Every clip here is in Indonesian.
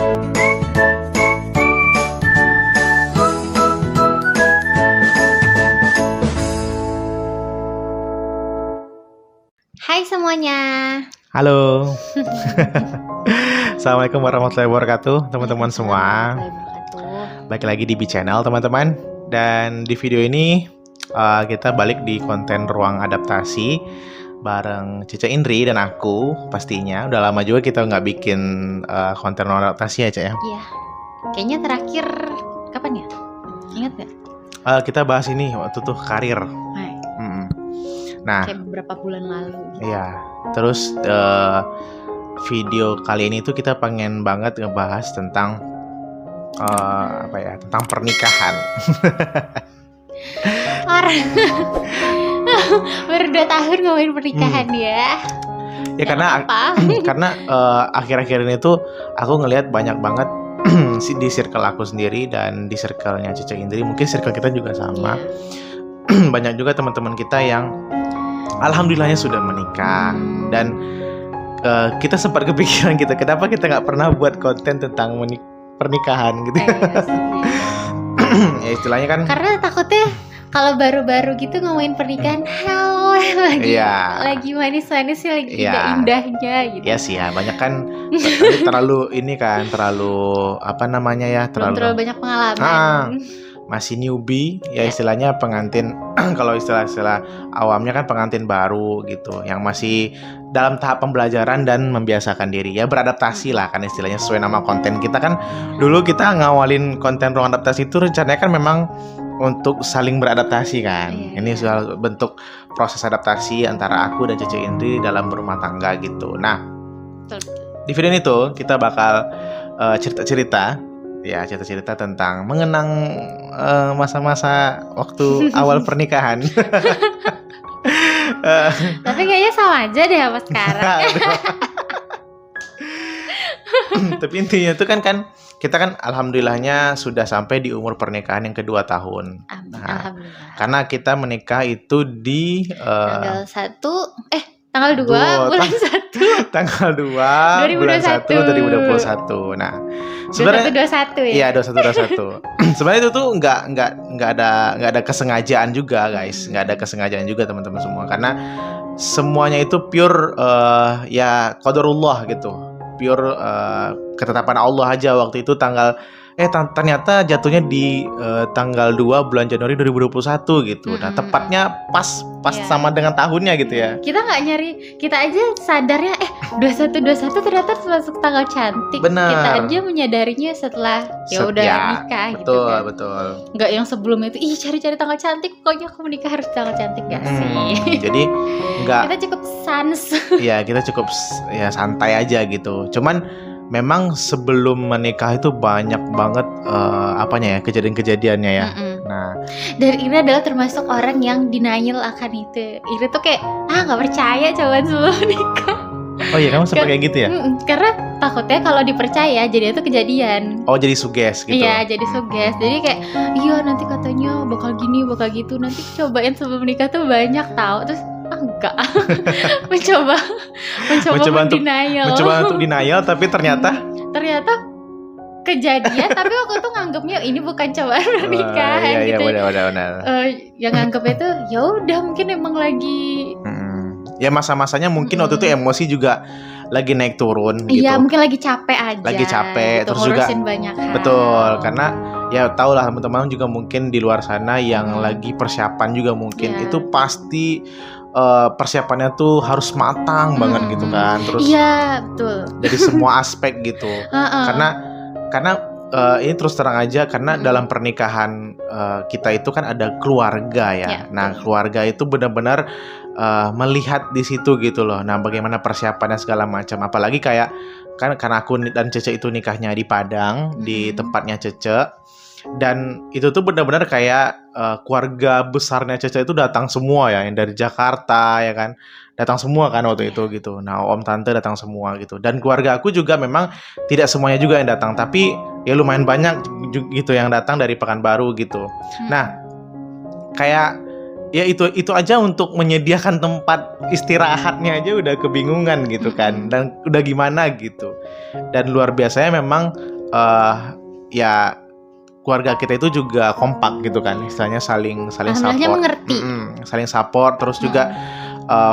Hai semuanya. Halo. Assalamualaikum warahmatullahi wabarakatuh, teman-teman semua. Waalaikumsalam warahmatullahi wabarakatuh. Balik lagi di B Channel, teman-teman. Dan di video ini kita balik di konten ruang adaptasi bareng Cica Indri dan aku pastinya. Udah lama juga kita nggak bikin konten ruang adaptasi ya, Cak ya. Iya. Kayaknya terakhir kapan ya? Ingat nggak? Kita bahas ini waktu tuh karir. Hai. Nah, Kayak beberapa bulan lalu. iya. Terus video kali ini tuh kita pengen banget ngebahas tentang tentang pernikahan. Orang baru 2 tahun ngomongin pernikahan ya. Ya karena akhir-akhir ini tuh aku ngelihat banyak banget di circle aku sendiri dan di circle-nya Cica Indri, mungkin circle kita juga sama. Banyak juga teman-teman kita yang alhamdulillahnya sudah menikah dan kita sempat kepikiran gitu, kenapa kita nggak pernah buat konten tentang pernikahan gitu. Ya istilahnya kan Karena takutnya kalau baru-baru gitu ngomongin pernikahan, lagi manis-manisnya, lagi indah-indahnya gitu. Ya sih ya, banyak kan terlalu terlalu banyak pengalaman. Masih newbie ya istilahnya, pengantin kalau istilah awamnya kan pengantin baru gitu, yang masih dalam tahap pembelajaran dan membiasakan diri ya, beradaptasi lah kan istilahnya, sesuai nama konten kita kan. Dulu kita ngawalin konten ruang adaptasi itu rencananya kan memang untuk saling beradaptasi kan. Ini soal bentuk proses adaptasi antara aku dan Cica Indri dalam berumah tangga gitu. Nah, di video ini tuh kita bakal cerita-cerita tentang mengenang masa-masa waktu awal pernikahan. Tapi kayaknya sama aja deh sama sekarang. Tapi intinya itu kan kita kan alhamdulillahnya sudah sampai di umur pernikahan yang kedua tahun. Alhamdulillah. Karena kita menikah itu di tanggal 2 bulan 1. Tanggal 2 bulan 1 2021. Nah, sebenarnya 21 ya. Iya, 21. Sebenarnya itu tuh nggak ada kesengajaan juga, guys. Nggak ada kesengajaan juga teman-teman semua, karena semuanya itu pure ya qadarullah gitu. Pure ketetapan Allah aja. Waktu itu ternyata jatuhnya di tanggal 2 bulan Januari 2021 gitu. Nah, tepatnya pas sama dengan tahunnya gitu ya. Kita nggak nyari, kita aja sadarnya 21 ternyata masuk tanggal cantik. Bener. Kita aja menyadarinya setelah nikah gitu kan. Betul. Nggak yang sebelum itu cari-cari tanggal cantik, pokoknya aku menikah harus tanggal cantik, gak sih? Jadi kita cukup sans. Iya, kita cukup ya santai aja gitu. Cuman memang sebelum menikah itu banyak banget kejadian-kejadiannya ya. Nah, dan Ira adalah termasuk orang yang denial akan itu. Ira tuh kayak nggak percaya coba sebelum nikah. Oh iya, kamu sempat kayak gitu ya? Karena takutnya kalau dipercaya jadi itu kejadian. Oh, jadi suges gitu. Iya, jadi suges. Jadi kayak nanti katanya bakal gini, bakal gitu. Nanti cobain sebelum nikah tuh banyak tahu. Terus enggak. mencoba untuk denial, tapi ternyata kejadian. Tapi waktu itu nganggapnya ini bukan cobaan pernikahan gitu. Iya, benar. Yang nganggapnya tuh ya udah mungkin emang lagi ya masa-masanya mungkin waktu itu emosi juga lagi naik turun gitu. Iya, mungkin lagi capek aja. Gitu, terus juga banyak hal. Betul, karena ya tau lah teman-teman juga mungkin di luar sana yang lagi persiapan juga mungkin itu pasti persiapannya tuh harus matang banget gitu kan. Terus betul. Dari semua aspek gitu. Karena ini terus terang aja, karena dalam pernikahan kita itu kan ada keluarga ya. Nah, keluarga itu benar-benar melihat di situ gitu loh. Nah, bagaimana persiapannya segala macam. Apalagi kayak karena aku dan Cece itu nikahnya di Padang, di tempatnya Cece. Dan itu tuh benar-benar kayak keluarga besarnya Cece itu datang semua ya, yang dari Jakarta ya kan, datang semua kan waktu itu gitu. Nah, om tante datang semua gitu. Dan keluarga aku juga memang tidak semuanya juga yang datang, tapi ya lumayan banyak gitu yang datang dari Pekanbaru gitu. Nah, kayak ya itu aja untuk menyediakan tempat istirahatnya aja udah kebingungan gitu kan, dan udah gimana gitu. Dan luar biasanya memang ya keluarga kita itu juga kompak gitu kan, istilahnya saling support, mengerti. Saling support, terus juga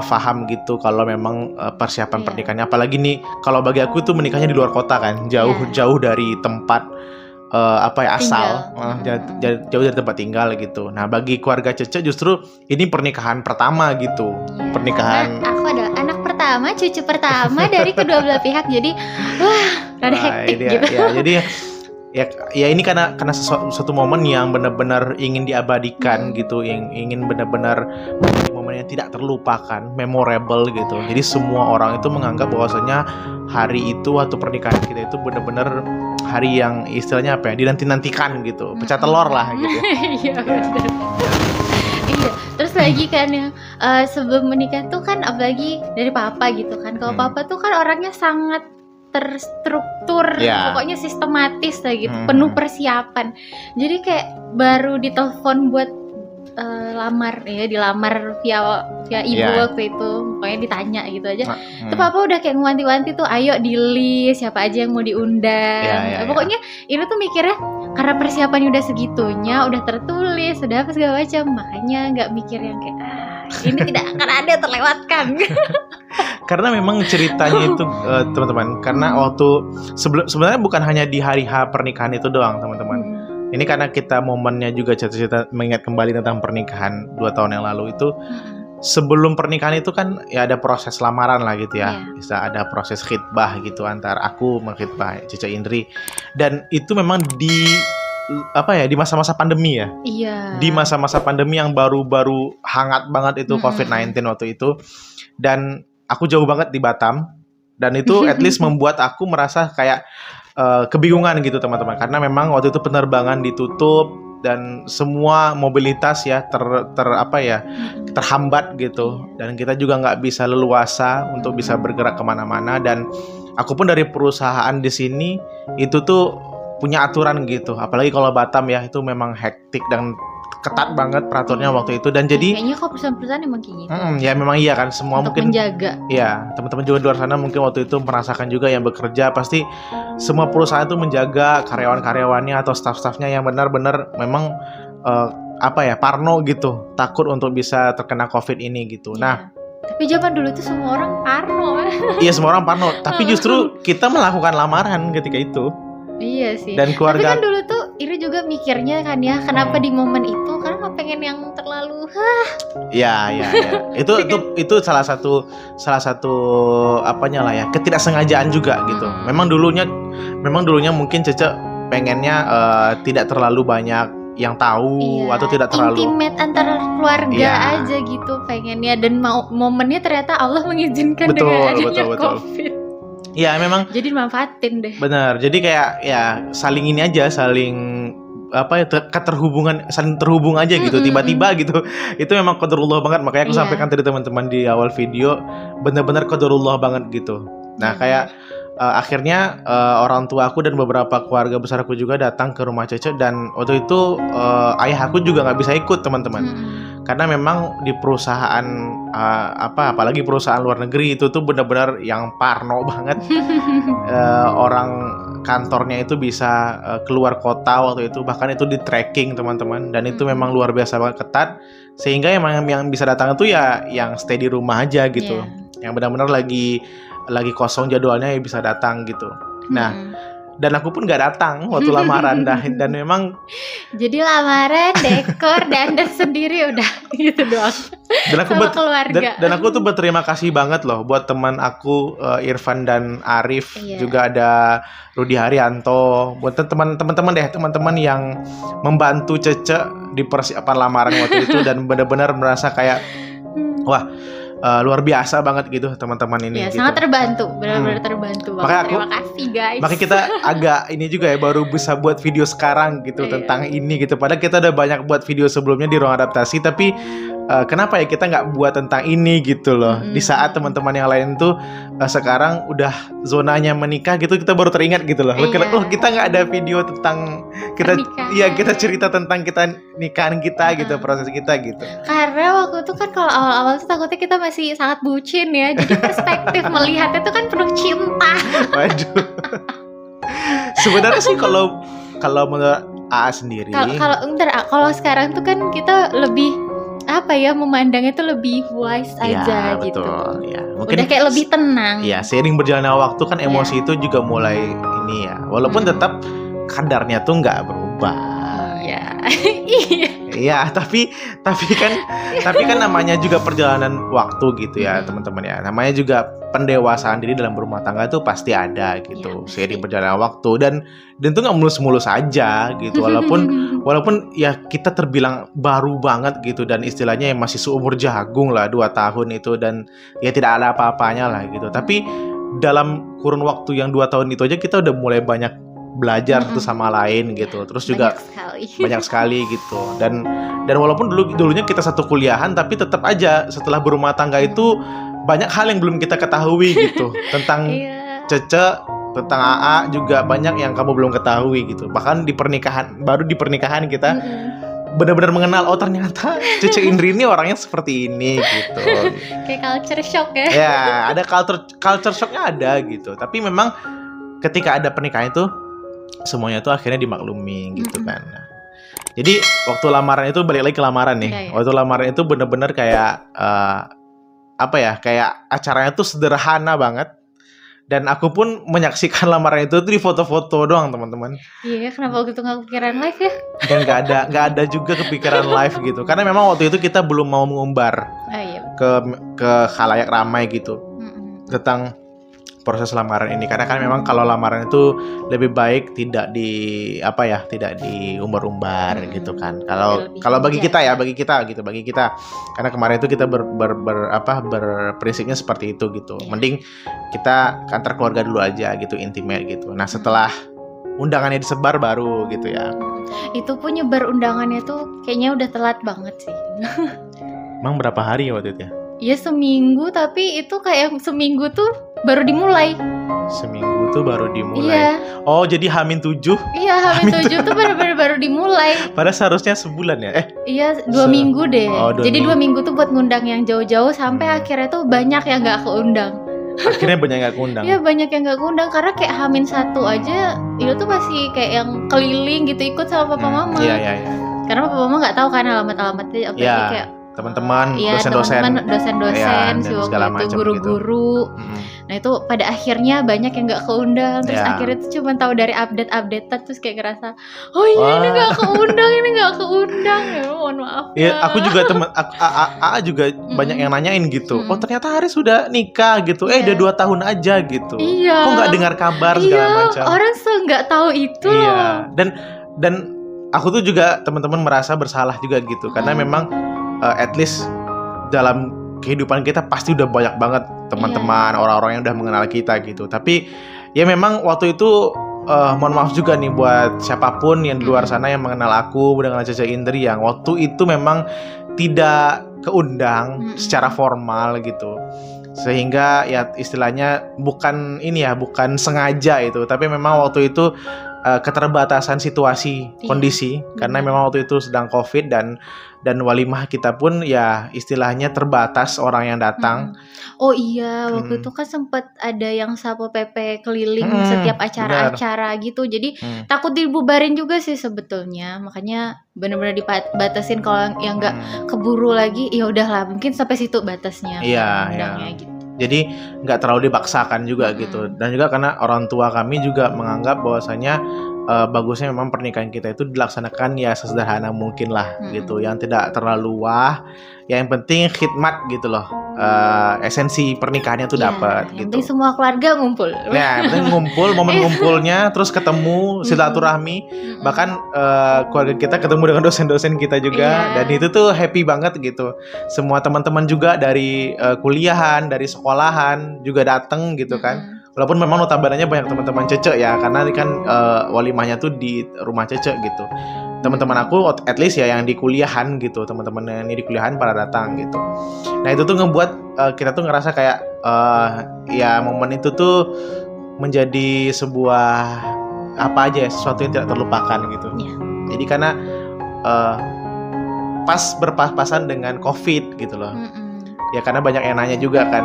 paham gitu kalau memang persiapan pernikahannya, apalagi nih kalau bagi aku tuh menikahnya di luar kota kan, jauh dari tempat asal, jauh dari tempat tinggal gitu. Nah bagi keluarga Cece justru ini pernikahan pertama gitu, pernikahan. Aku adalah anak pertama, cucu pertama dari kedua belah pihak, jadi rada hektik gitu. Jadi ya ini karena suatu momen yang benar-benar ingin diabadikan gitu, yang ingin benar-benar momen yang tidak terlupakan, memorable gitu. Jadi semua orang itu menganggap bahwasanya hari itu atau pernikahan kita itu benar-benar hari yang istilahnya dinanti-nantikan gitu, pecah telur lah gitu. Iya benar. Iya, terus lagi kan yang sebelum menikah tuh kan, apalagi dari papa gitu kan. Kalau papa tuh kan orangnya sangat terstruktur, pokoknya sistematis lah gitu, penuh persiapan. Jadi kayak baru ditelepon buat dilamar via ibu waktu itu, pokoknya ditanya gitu aja. Tuh papa udah kayak ngewanti-wanti tuh, ayo di list siapa aja yang mau diundang. Pokoknya ini tuh mikirnya karena persiapannya udah segitunya, udah tertulis, udah apa segala macam, makanya nggak mikir yang kayak ini tidak akan ada yang terlewatkan. Karena memang ceritanya itu teman-teman, karena waktu sebenarnya bukan hanya di hari H pernikahan itu doang teman-teman. Ini karena kita momennya juga cerita mengingat kembali tentang pernikahan 2 tahun yang lalu itu. Sebelum pernikahan itu kan ya ada proses lamaran lah gitu ya. Bisa ada proses khitbah gitu antar aku mengkhitbah Cece Indri. Dan itu memang di masa-masa pandemi ya. Iya. Di masa-masa pandemi yang baru-baru hangat banget itu COVID-19 waktu itu. Dan aku jauh banget di Batam, dan itu at least membuat aku merasa kayak kebingungan gitu teman-teman, karena memang waktu itu penerbangan ditutup dan semua mobilitas ya terhambat gitu, dan kita juga nggak bisa leluasa untuk bisa bergerak kemana-mana. Dan aku pun dari perusahaan di sini itu tuh punya aturan gitu, apalagi kalau Batam ya itu memang hektik dan ketat banget peraturannya waktu itu. Dan jadi kayaknya kok perusahaan-perusahaan emang kayak gitu. Ya memang iya kan, semua untuk mungkin menjaga. Ya teman-teman juga di luar sana mungkin waktu itu merasakan juga yang bekerja, pasti semua perusahaan itu menjaga karyawan-karyawannya atau staff-staffnya yang benar-benar memang parno gitu, takut untuk bisa terkena COVID ini gitu. Nah, tapi zaman dulu tuh semua orang parno. Iya semua orang parno, tapi justru kita melakukan lamaran ketika itu. Iya sih. Dan keluarga. Tapi kan dulu tuh Iri juga mikirnya kan ya, kenapa di momen itu karena nggak pengen yang terlalu Ya. Itu salah satu ketidaksengajaan juga gitu. Memang dulunya mungkin Cece pengennya tidak terlalu banyak yang tahu, atau tidak terlalu intimate antara keluarga aja gitu pengennya, dan momennya ternyata Allah mengizinkan dengan adanya COVID. Ya memang. Jadi dimanfaatin deh. Benar. Jadi kayak saling ini aja, saling saling terhubung aja gitu, tiba-tiba gitu. Itu memang qadarullah banget. Makanya aku sampaikan tadi teman-teman di awal video, benar-benar qadarullah banget gitu. Nah kayak akhirnya orang tua aku dan beberapa keluarga besar aku juga datang ke rumah Cece, dan waktu itu ayah aku juga nggak bisa ikut teman-teman. Karena memang di perusahaan apalagi perusahaan luar negeri itu tuh benar-benar yang parno banget. Orang kantornya itu bisa keluar kota waktu itu, bahkan itu di tracking teman-teman, dan itu memang luar biasa banget ketat, sehingga emang yang bisa datang itu ya yang stay di rumah aja gitu, yang benar-benar lagi kosong jadwalnya ya bisa datang gitu. Nah dan aku pun nggak datang waktu lamaran dan memang jadi lamaran, dekor, dandan sendiri udah gitu doang. Dan aku tuh berterima kasih banget loh buat teman aku Irfan dan Arif, juga ada Rudi Haryanto, buat teman-teman yang membantu Cece di persiapan lamaran waktu itu, dan benar-benar merasa kayak wah luar biasa banget gitu teman-teman ini. Gitu. Sangat terbantu, benar-benar terbantu banget. Terima kasih guys. Makanya kita agak ini juga ya, baru bisa buat video sekarang gitu tentang ini gitu. Padahal kita udah banyak buat video sebelumnya di ruang adaptasi, tapi kenapa ya kita nggak buat tentang ini gitu loh. Di saat teman-teman yang lain tuh sekarang udah zonanya menikah gitu, kita baru teringat gitu loh. Oh kita nggak ada video tentang kita pernikahan. Iya kita cerita tentang kita nikahan kita gitu, proses kita gitu. Karena waktu itu kan kalau awal-awal tuh takutnya kita masih sangat bucin ya, jadi perspektif melihatnya tuh kan penuh cinta. Waduh. Sebenarnya sih kalau menurut AA sendiri. Kalau sekarang tuh kan kita lebih apa ya, memandangnya tuh lebih wise aja ya, gitu. Betul, ya. Mungkin udah kayak lebih tenang. Ya, seiring berjalannya waktu kan emosi itu juga mulai ini ya. Walaupun tetap kadarnya tuh nggak berubah. Iya. Iya, tapi kan namanya juga perjalanan waktu gitu ya, teman-teman ya. Namanya juga pendewasaan diri dalam berumah tangga itu pasti ada gitu, seiring berjalannya waktu dan itu nggak mulus-mulus aja gitu. Walaupun ya kita terbilang baru banget gitu dan istilahnya yang masih seumur jagung lah 2 tahun itu dan ya tidak ada apa-apanya lah gitu. Tapi dalam kurun waktu yang 2 tahun itu aja kita udah mulai banyak belajar satu sama lain gitu. Terus juga banyak sekali gitu. Dan walaupun dulunya kita satu kuliahan tapi tetap aja setelah berumah tangga itu banyak hal yang belum kita ketahui gitu. Tentang Cece, tentang AA juga banyak yang kamu belum ketahui gitu. Bahkan di pernikahan kita benar-benar mengenal, oh ternyata Cece Indri ini orangnya seperti ini gitu. Kayak culture shock ya. Ya, ada culture shocknya ada gitu. Tapi memang ketika ada pernikahan itu semuanya tuh akhirnya dimaklumi gitu kan. Nah, jadi waktu lamaran itu balik lagi ke lamaran nih. Waktu lamaran itu bener-bener kayak kayak acaranya tuh sederhana banget. Dan aku pun menyaksikan lamaran itu tuh di foto-foto doang, teman-teman. Iya, kenapa waktu itu nggak kepikiran live ya? Dan nggak ada juga kepikiran live gitu. Karena memang waktu itu kita belum mau mengumbar ke khalayak ramai gitu tentang proses lamaran ini, karena kan memang kalau lamaran itu lebih baik tidak diumbar-umbar gitu kan. Kalau bagi kita karena kemarin itu kita berprinsipnya seperti itu gitu. Mending kita kantor keluarga dulu aja gitu, intimate gitu. Nah, setelah undangannya disebar baru gitu ya. Itu pun nyebar undangannya tuh kayaknya udah telat banget sih. Emang berapa hari ya waktu itu ya? Ya seminggu, tapi itu kayak seminggu tuh baru dimulai. Seminggu tuh baru dimulai. Iya. Oh, jadi H-7? Iya, H-7 tuh benar-benar baru dimulai. Padahal seharusnya sebulan ya? Iya, 2 minggu deh. Jadi 2 minggu tuh buat ngundang yang jauh-jauh sampai akhirnya tuh banyak yang nggak keundang. Akhirnya banyak yang gak keundang? Iya, banyak yang gak keundang karena kayak H-1 aja itu tuh masih kayak yang keliling gitu ikut sama papa mama. Iya. Karena papa mama nggak tahu kan alamat-alamatnya, apalagi kayak teman-teman, dosen-dosen, si waktu itu guru-guru. Gitu. Nah itu pada akhirnya banyak yang nggak keundang, terus akhirnya tuh cuma tahu dari update-updatean, terus kayak ngerasa, oh iya ini nggak keundang, ya mohon maaf. Iya, aku juga AA juga banyak yang nanyain gitu. Oh ternyata Haris sudah nikah gitu, udah 2 tahun aja gitu. Iya. Kok nggak dengar kabar segala macam. Orang nggak tahu itu. Iya. Dan aku tuh juga teman-teman merasa bersalah juga gitu, karena memang at least dalam kehidupan kita pasti udah banyak banget teman-teman, orang-orang yang udah mengenal kita gitu. Tapi ya memang waktu itu mohon maaf juga nih buat siapapun yang di luar sana yang mengenal aku, mengenal Cece Indri yang waktu itu memang tidak keundang secara formal gitu. Sehingga ya istilahnya bukan sengaja itu, tapi memang waktu itu keterbatasan situasi kondisi karena memang waktu itu sedang COVID dan walimah kita pun ya istilahnya terbatas orang yang datang. Oh iya, waktu itu kan sempat ada yang Satpol PP keliling setiap acara-acara gitu. Jadi takut dibubarin juga sih sebetulnya. Makanya benar-benar dibatasin, kalau yang nggak keburu lagi ya udahlah, mungkin sampai situ batasnya. Iya. Gitu. Jadi nggak terlalu dipaksakan juga gitu. Dan juga karena orang tua kami juga menganggap bahwasanya bagusnya memang pernikahan kita itu dilaksanakan ya sesederhana mungkin lah gitu, yang tidak terlalu wah, yang penting khidmat gitu loh, esensi pernikahannya tuh dapat gitu. Penting semua keluarga ngumpul. Ya, penting ngumpul, momen ngumpulnya, terus ketemu, silaturahmi, bahkan keluarga kita ketemu dengan dosen-dosen kita juga, dan itu tuh happy banget gitu. Semua teman-teman juga dari kuliahan, dari sekolahan juga datang gitu kan. Walaupun memang notabenanya banyak teman-teman Cece ya, karena ini kan walimahnya tuh di rumah Cece gitu. Teman-teman aku at least ya yang di kuliahan gitu, teman-teman yang di kuliahan pada datang gitu. Nah itu tuh ngebuat kita tuh ngerasa kayak ya momen itu tuh menjadi sebuah sesuatu yang tidak terlupakan gitu. Jadi karena berpapasan dengan COVID gitu loh. Ya karena banyak yang nanya juga kan,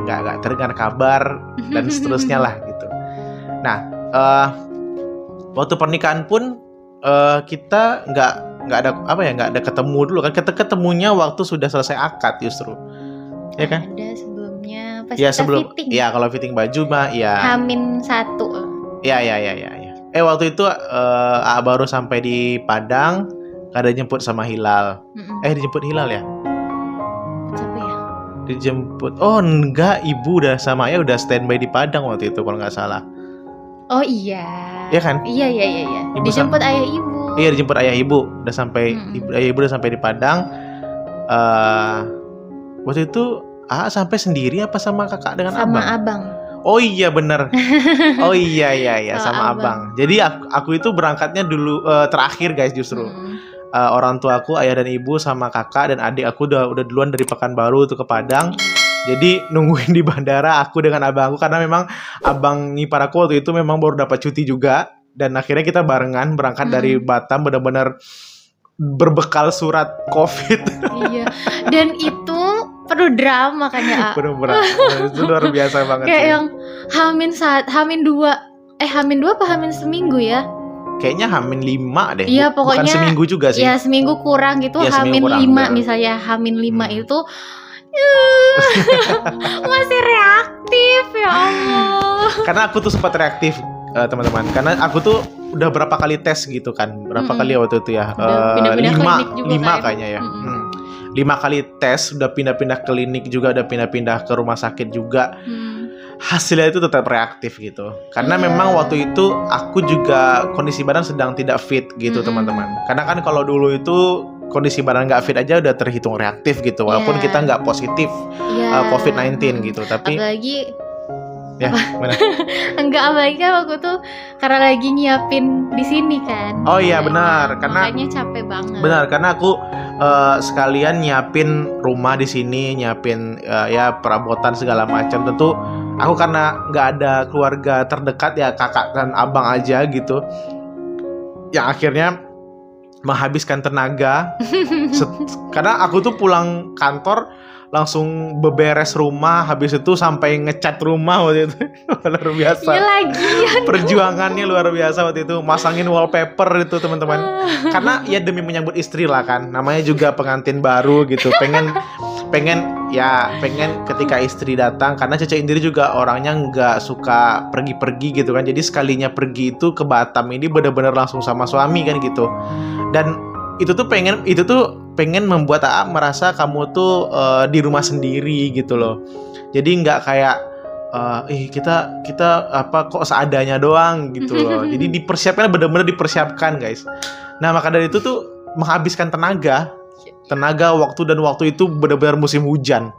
nggak terdengar kabar dan seterusnya lah gitu. Nah waktu pernikahan pun kita nggak ada ketemu dulu kan. Kita ketemunya waktu sudah selesai akad justru, ya kan? Ada sebelumnya pas Ya kita sebelum, fitting. ya kalau fitting baju mah ya. Hamin 1. Ya. Waktu itu baru sampai di Padang, ada jemput sama Hilal. Dijemput Hilal ya? Siapa ya? Dijemput. Oh enggak, ibu udah sama ayah udah standby di Padang waktu itu kalau nggak salah. Oh iya. Iya kan? Iya. Dijemput ayah ibu. Iya, dijemput ayah ibu. Udah sampai ayah ibu udah sampai di Padang. Waktu itu sampai sendiri apa sama kakak dengan sama abang? Abang. Oh iya bener. Oh iya sama abang. Jadi aku itu berangkatnya dulu terakhir guys justru. Orang tua aku, ayah dan ibu sama kakak dan adik aku udah duluan dari Pekanbaru tuh ke Padang. Jadi nungguin di bandara aku dengan abangku, karena memang abang ipar aku waktu itu memang baru dapat cuti juga. Dan akhirnya kita barengan berangkat dari Batam, benar-benar berbekal surat COVID. Iya. Dan itu penuh drama kan ya. Penuh drama. Itu luar biasa banget. Kayak yang Hamin 2 apa Hamin seminggu ya? Kayaknya Hamin 5 deh. Iya, pokoknya bukan seminggu juga sih. Ya seminggu kurang gitu. Ya, Hamin 5 misalnya. Hamin 5 itu masih reaktif, ya Allah. Karena aku tuh sempat reaktif, teman-teman. Karena aku tuh udah berapa kali tes gitu kan. Berapa kali waktu itu ya? 5 kayaknya ya. 5 kali tes, udah pindah-pindah klinik juga, udah pindah-pindah ke rumah sakit juga. Hasilnya itu tetap reaktif gitu. Karena memang waktu itu aku juga kondisi badan sedang tidak fit gitu, teman-teman. Karena kan kalau dulu itu kondisi badan nggak fit aja udah terhitung reaktif gitu, walaupun kita nggak positif COVID-19 gitu. Tapi apalagi ya mana? apalagi kan waktu tuh karena lagi nyiapin di sini kan. Oh iya benar, karena makanya capek banget. Benar, karena aku sekalian nyiapin rumah di sini, nyiapin ya perabotan segala macam. Tentu aku karena nggak ada keluarga terdekat ya, kakak dan abang aja gitu, yang akhirnya menghabiskan tenaga. Karena aku tuh pulang kantor langsung beberes rumah, habis itu sampai ngecat rumah waktu itu. Luar biasa. Iya lagi. Perjuangannya luar biasa waktu itu, masangin wallpaper itu, teman-teman. Karena ya demi menyambut istri lah kan, namanya juga pengantin baru gitu. Pengen ketika istri datang, karena Cece Indri juga orangnya nggak suka pergi-pergi gitu kan. Jadi sekalinya pergi itu ke Batam ini benar-benar langsung sama suami kan gitu. Dan itu tuh pengen membuat merasa kamu tuh di rumah sendiri gitu loh. Jadi nggak kayak kita apa kok seadanya doang gitu loh. Jadi dipersiapkan, benar-benar dipersiapkan guys. Nah maka dari itu tuh menghabiskan tenaga, waktu, dan waktu itu benar-benar musim hujan.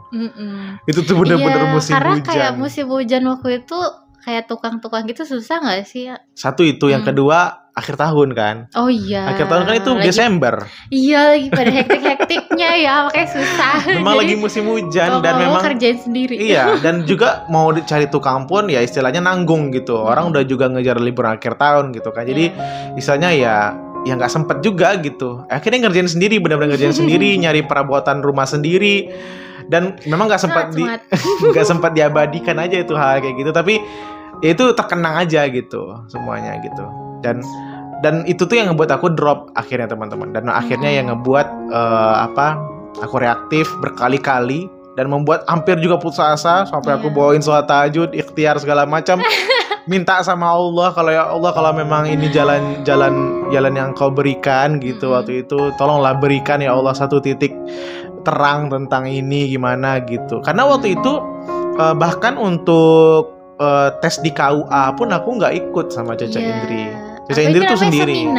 Itu tuh benar-benar musim hujan. Karena kayak musim hujan waktu itu kayak tukang-tukang gitu susah nggak sih? Satu itu, yang kedua akhir tahun kan. Oh iya. Akhir tahun kan itu Desember. Iya, lagi pada hektik-hektiknya ya, makanya susah. Memang lagi musim hujan dan memang kerjain sendiri. Iya, dan juga mau dicari tukang pun ya istilahnya nanggung gitu. Orang udah juga ngejar liburan akhir tahun gitu kan. Jadi istilahnya ya nggak sempet juga gitu. Akhirnya ngerjain sendiri, benar-benar ngerjain sendiri, nyari perabotan rumah sendiri. Dan memang nggak sempat diabadikan aja itu hal kayak gitu. Tapi ya itu terkenang aja gitu semuanya gitu. Dan itu tuh yang ngebuat aku drop akhirnya, teman-teman. Dan akhirnya yang ngebuat aku reaktif berkali-kali dan membuat hampir juga putus asa sampai aku bawain sholat tahajud, ikhtiar segala macam. Minta sama Allah, kalau ya Allah, kalau memang ini jalan yang kau berikan gitu waktu itu, tolonglah berikan ya Allah satu titik terang tentang ini gimana gitu. Karena waktu itu bahkan untuk tes di KUA pun aku nggak ikut sama Cece Indri. Cece Indri tuh sendiri.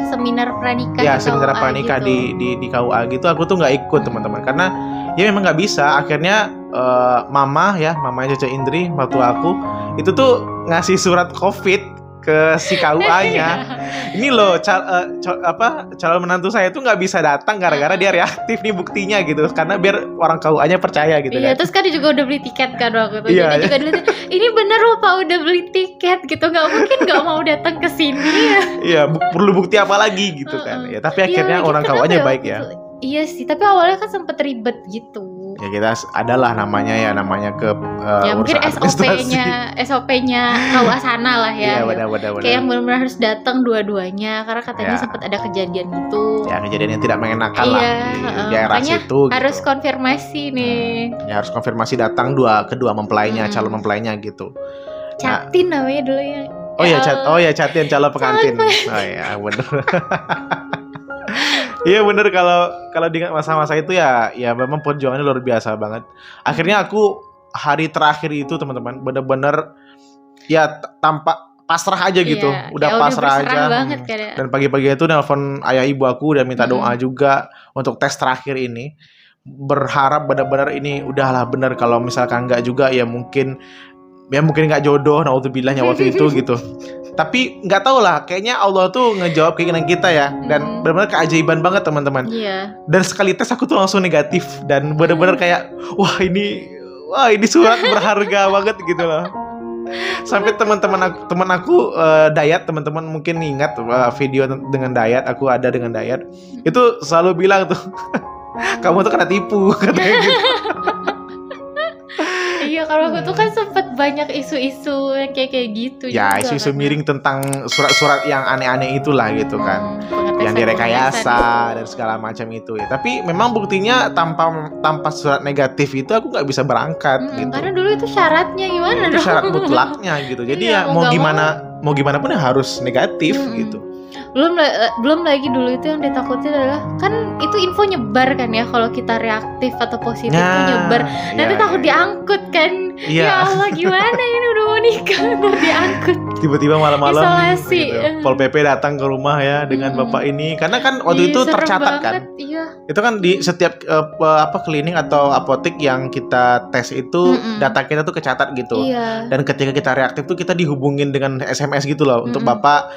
Seminar pranikah. Ya, seminar pranikah gitu. di KUA gitu, aku tuh nggak ikut, teman-teman. Karena ya memang nggak bisa. Akhirnya mamanya Cece Indri, waktu aku itu tuh ngasih surat COVID ke si KUA-nya. Ini loh calon menantu saya tuh nggak bisa datang gara-gara dia reaktif nih, buktinya gitu. Karena biar orang KUA-nya percaya gitu kan. Iya, terus kan dia juga udah beli tiket kan waktu itu. Dia juga ini bener loh Pak, udah beli tiket gitu. Nggak mungkin nggak mau datang ke sini. Iya, perlu bukti apa lagi gitu kan. Ya, tapi akhirnya orang KUA-nya baik ya. Iya sih, tapi awalnya kan sempet ribet gitu. Ya kita adalah namanya ke ya mungkin administrasi. SOP-nya KUA sana lah ya. Iya, benar. Kayak yang benar-benar harus datang dua-duanya karena katanya sempat ada kejadian itu. Ya, kejadian yang tidak mengenakan lah di daerah situ. Harus gitu. Konfirmasi nih. Ya harus konfirmasi datang kedua mempelainya, calon mempelainya gitu. Catin namanya dulu ya. Oh ya Catin calon pengantin. Oh ya benar. Iya bener, kalau diingat masa-masa itu ya memang perjuangannya luar biasa banget. Akhirnya aku hari terakhir itu teman-teman bener-bener ya tanpa pasrah aja gitu, udah pasrah aja. Banget, dan pagi-pagi itu nelpon ayah ibu aku dan minta doa juga untuk tes terakhir ini. Berharap benar-benar ini udahlah bener, kalau misalkan enggak juga ya mungkin nggak jodoh, naudzubillah waktu itu gitu. Tapi nggak tahu lah, kayaknya Allah tuh ngejawab keinginan kita ya. Dan benar-benar keajaiban banget teman-teman. Dan sekali tes aku tuh langsung negatif. Dan benar-benar kayak wah ini surat berharga banget gitu loh. Sampai teman aku Dayat, teman-teman mungkin ingat video dengan Dayat, aku ada dengan Dayat. Itu selalu bilang tuh kamu tuh kena tipu katanya gitu. Iya, kalau aku tuh kan sempet banyak isu-isu yang kayak gitu. Ya, isu-isu miring tentang surat-surat yang aneh-aneh itulah gitu kan, yang direkayasa dan segala macam itu ya. Tapi memang buktinya tanpa surat negatif itu aku nggak bisa berangkat gitu. Karena dulu itu syaratnya gimana dong? Itu syarat mutlaknya gitu. Jadi ya mau gimana pun harus negatif gitu. Belum lagi dulu itu yang ditakutin adalah kan itu info nyebar kan ya, kalau kita reaktif atau positif itu nyebar. Nanti takut diangkut kan. Ya Allah, gimana ini udah mau nikah ntar diangkut. Tiba-tiba malam-malam isolasi. Gitu. Pol PP datang ke rumah ya dengan bapak ini, karena kan waktu itu tercatat kan. Iya. Itu kan di setiap klinik atau apotek yang kita tes itu data kita tuh kecatat gitu. Iya. Dan ketika kita reaktif tuh kita dihubungin dengan SMS gitu loh untuk bapak,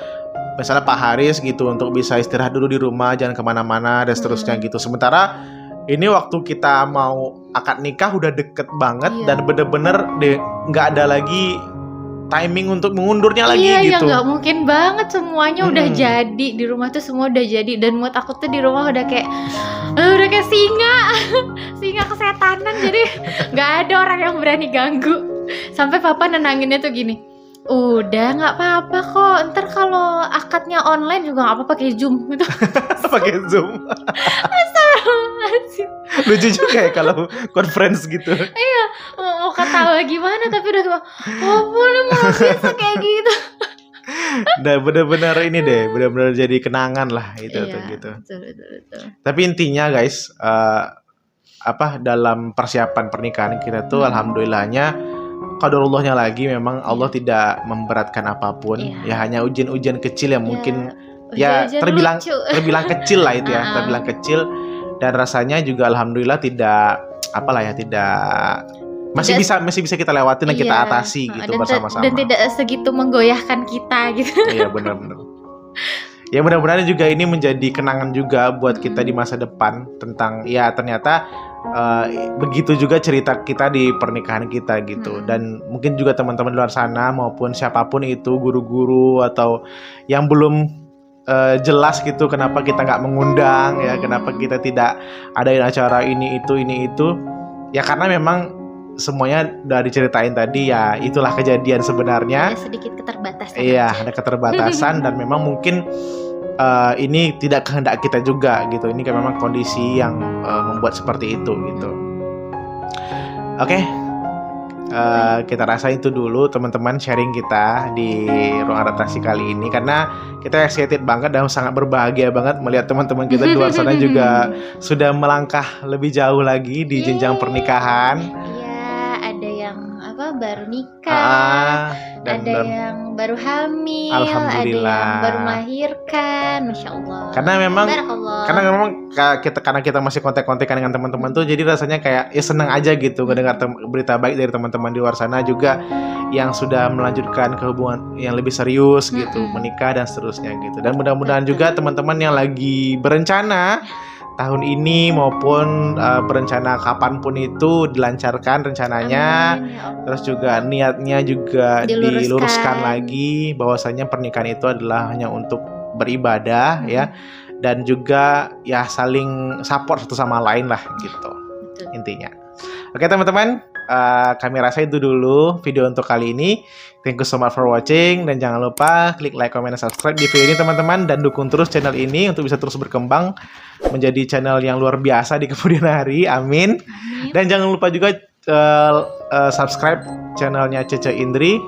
misalnya Pak Haris gitu, untuk bisa istirahat dulu di rumah, jangan kemana-mana dan seterusnya gitu. Sementara ini waktu kita mau akad nikah udah deket banget dan bener-bener nggak ada lagi timing untuk mengundurnya lagi gitu. Iya, nggak mungkin banget, semuanya udah jadi di rumah tuh, semua udah jadi. Dan mood aku tuh di rumah udah kayak singa kesetanan. Jadi nggak ada orang yang berani ganggu. Sampai papa nenanginnya tuh gini, udah nggak apa-apa kok, ntar kalau akadnya online juga nggak apa-apa, pakai Zoom gitu. Pakai Zoom. Lucu juga ya kalau conference gitu. Iya, mau ketawa gimana tapi udah kayak boleh mau bisa kayak gitu. Udah benar-benar ini deh, benar-benar jadi kenangan lah itu tuh gitu. Betul. Tapi intinya guys, dalam persiapan pernikahan kita tuh alhamdulillahnya qadarullahnya lagi memang Allah tidak memberatkan apapun. Ya hanya ujian-ujian kecil yang mungkin terbilang kecil lah itu ya, terbilang kecil. Dan rasanya juga alhamdulillah masih bisa kita lewatin dan kita atasi gitu bersama-sama. Dan tidak segitu menggoyahkan kita gitu. Iya benar-benar. Ya mudah-mudahan juga ini menjadi kenangan juga buat kita di masa depan tentang ya ternyata begitu juga cerita kita di pernikahan kita gitu. Dan mungkin juga teman-teman di luar sana maupun siapapun itu, guru-guru atau yang belum jelas gitu kenapa kita nggak mengundang ya, kenapa kita tidak adain acara ini itu ya, karena memang semuanya udah diceritain tadi ya, itulah kejadian sebenarnya. Ada sedikit keterbatasan. Iya, ada keterbatasan dan memang mungkin ini tidak kehendak kita juga gitu. Ini kan memang kondisi yang membuat seperti itu gitu. Oke. Kita rasa itu dulu teman-teman sharing kita di ruang adaptasi kali ini, karena kita excited banget dan sangat berbahagia banget melihat teman-teman kita di luar sana juga sudah melangkah lebih jauh lagi di jenjang pernikahan. Iya, ada yang baru nikah, ada yang baru hamil, ada yang baru melahirkan, masya Allah. Karena memang kita masih kontak-kontakan dengan teman-teman tuh, jadi rasanya kayak ya senang aja gitu mendengar berita baik dari teman-teman di luar sana juga yang sudah melanjutkan ke hubungan yang lebih serius gitu, menikah dan seterusnya gitu. Dan mudah-mudahan juga teman-teman yang lagi berencana tahun ini maupun berencana kapanpun itu dilancarkan rencananya. Terus juga niatnya juga diluruskan lagi bahwasanya pernikahan itu adalah hanya untuk beribadah ya, dan juga ya saling support satu sama lain lah gitu. Intinya Oke teman-teman, kami rasa itu dulu video untuk kali ini. Thank you so much for watching. Dan jangan lupa klik like, comment, dan subscribe di video ini teman-teman. Dan dukung terus channel ini untuk bisa terus berkembang menjadi channel yang luar biasa di kemudian hari. Amin. Dan jangan lupa juga subscribe channelnya Cece Indri.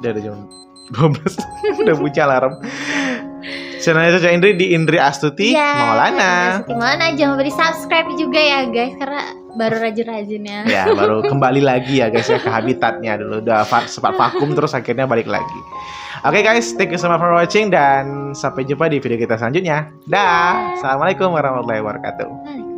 Dari jam 12 udah bunyi alarm. Channelnya Cece Indri di Indri Astuti Maulana. Maulana, jangan lupa di subscribe juga ya guys, karena baru rajin-rajinnya. Ya, baru kembali lagi ya guys ya ke habitatnya dulu. Udah sempat vakum terus akhirnya balik lagi. Oke guys, thank you so much for watching dan sampai jumpa di video kita selanjutnya. Dah. Assalamualaikum warahmatullahi wabarakatuh.